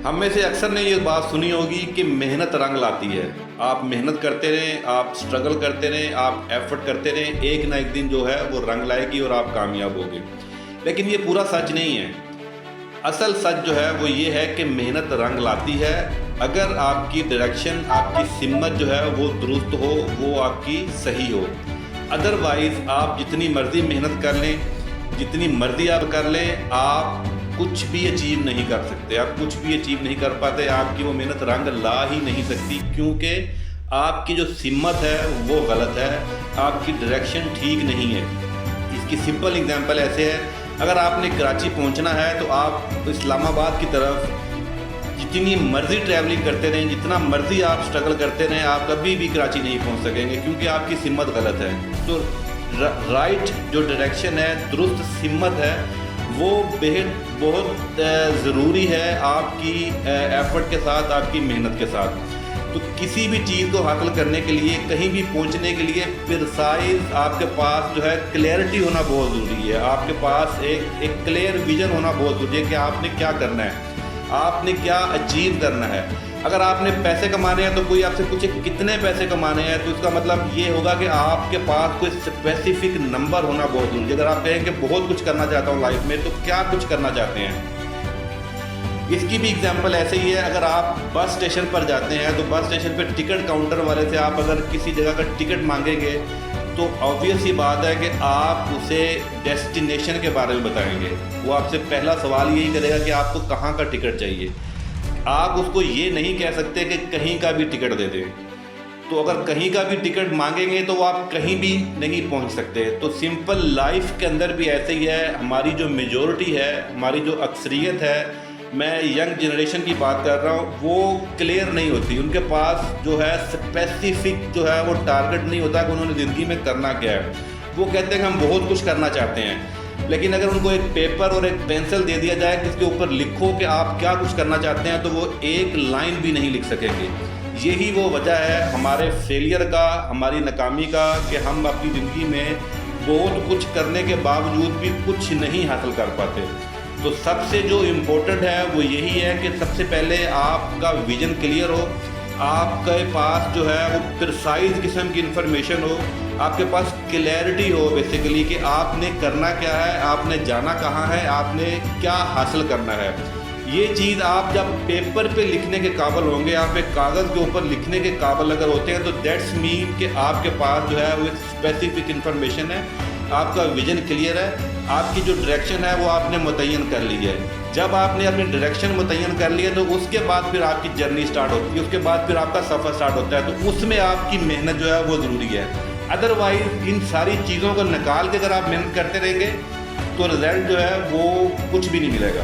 हम में से अक्सर ने ये बात सुनी होगी कि मेहनत रंग लाती है। आप मेहनत करते रहें, आप स्ट्रगल करते रहें, आप एफर्ट करते रहें, एक ना एक दिन जो है वो रंग लाएगी और आप कामयाब होंगे। लेकिन ये पूरा सच नहीं है। असल सच जो है वो ये है कि मेहनत रंग लाती है अगर आपकी डायरेक्शन, आपकी सिमत जो है वो दुरुस्त हो, वो आपकी सही हो। अदरवाइज़ आप जितनी मर्ज़ी मेहनत कर लें, जितनी मर्ज़ी आप कर लें, आप कुछ भी अचीव नहीं कर सकते। आप कुछ भी अचीव नहीं कर पाते। आपकी वो मेहनत रंग ला ही नहीं सकती, क्योंकि आपकी जो सिमत है वो गलत है, आपकी डायरेक्शन ठीक नहीं है। इसकी सिंपल एग्जांपल ऐसे है, अगर आपने कराची पहुंचना है तो आप इस्लामाबाद की तरफ जितनी मर्ज़ी ट्रैवलिंग करते रहें, जितना मर्ज़ी आप स्ट्रगल करते रहें, आप कभी भी कराची नहीं पहुंच सकेंगे, क्योंकि आपकी सिमत गलत है। तो राइट जो डायरेक्शन है, दुरुस्त सिमत है, वो बहुत ज़रूरी है आपकी एफर्ट के साथ, आपकी मेहनत के साथ। तो किसी भी चीज़ को हासिल करने के लिए, कहीं भी पहुंचने के लिए प्रिसाइज आपके पास जो है क्लैरिटी होना बहुत ज़रूरी है। आपके पास एक क्लियर विजन होना बहुत ज़रूरी है कि आपने क्या करना है, आपने क्या अचीव करना है। अगर आपने पैसे कमाने हैं तो कोई आपसे पूछे कितने पैसे कमाने हैं, तो इसका मतलब ये होगा कि आपके पास कोई स्पेसिफिक नंबर होना बहुत ज़रूरी है। अगर आप कहें कि बहुत कुछ करना चाहता हूँ लाइफ में, तो क्या कुछ करना चाहते हैं। इसकी भी एग्जांपल ऐसे ही है, अगर आप बस स्टेशन पर जाते हैं तो बस स्टेशन पर टिकट काउंटर वाले से आप अगर किसी जगह का टिकट मांगेंगे तो ऑब्वियस ही बात है कि आप उसे डेस्टिनेशन के बारे में बताएंगे। वो आपसे पहला सवाल यही करेगा कि आपको कहाँ का टिकट चाहिए। आप उसको ये नहीं कह सकते कि कहीं का भी टिकट दे दें। तो अगर कहीं का भी टिकट मांगेंगे तो आप कहीं भी नहीं पहुंच सकते। तो सिंपल लाइफ के अंदर भी ऐसे ही है। हमारी जो मेजॉरिटी है, हमारी जो अक्सरियत है, मैं यंग जनरेशन की बात कर रहा हूँ, वो क्लियर नहीं होती। उनके पास जो है स्पेसिफिक जो है वो टारगेट नहीं होता कि उन्होंने ज़िंदगी में करना क्या है। वो कहते हैं कि हम बहुत कुछ करना चाहते हैं, लेकिन अगर उनको एक पेपर और एक पेंसिल दे दिया जाए कि इसके ऊपर लिखो कि आप क्या कुछ करना चाहते हैं, तो वो एक लाइन भी नहीं लिख सकेंगे। यही वो वजह है हमारे फेलियर का, हमारी नाकामी का, कि हम अपनी ज़िंदगी में बहुत कुछ करने के बावजूद भी कुछ नहीं हासिल कर पाते। तो सबसे जो इम्पोर्टेंट है वो यही है कि सबसे पहले आपका विज़न क्लियर हो, आपके पास जो है वो प्रिसाइज किस्म की इंफॉर्मेशन हो, आपके पास क्लैरिटी हो बेसिकली कि आपने करना क्या है, आपने जाना कहाँ है, आपने क्या हासिल करना है। ये चीज़ आप जब पेपर पे लिखने के काबिल होंगे, आप एक कागज़ के ऊपर लिखने के काबिल अगर होते हैं, तो दैट्स मीन कि आपके पास जो है वो एक स्पेसिफिक इंफॉर्मेशन है, आपका विजन क्लियर है, आपकी जो डायरेक्शन है वो आपने मुतय्यन कर ली है। जब आपने अपनी डायरेक्शन मुतय्यन कर ली है तो उसके बाद फिर आपकी जर्नी स्टार्ट होती है, उसके बाद फिर आपका सफ़र स्टार्ट होता है। तो उसमें आपकी मेहनत जो है वो ज़रूरी है। अदरवाइज़ इन सारी चीज़ों को निकाल के अगर आप मेहनत करते रहेंगे तो रिज़ल्ट जो है वो कुछ भी नहीं मिलेगा।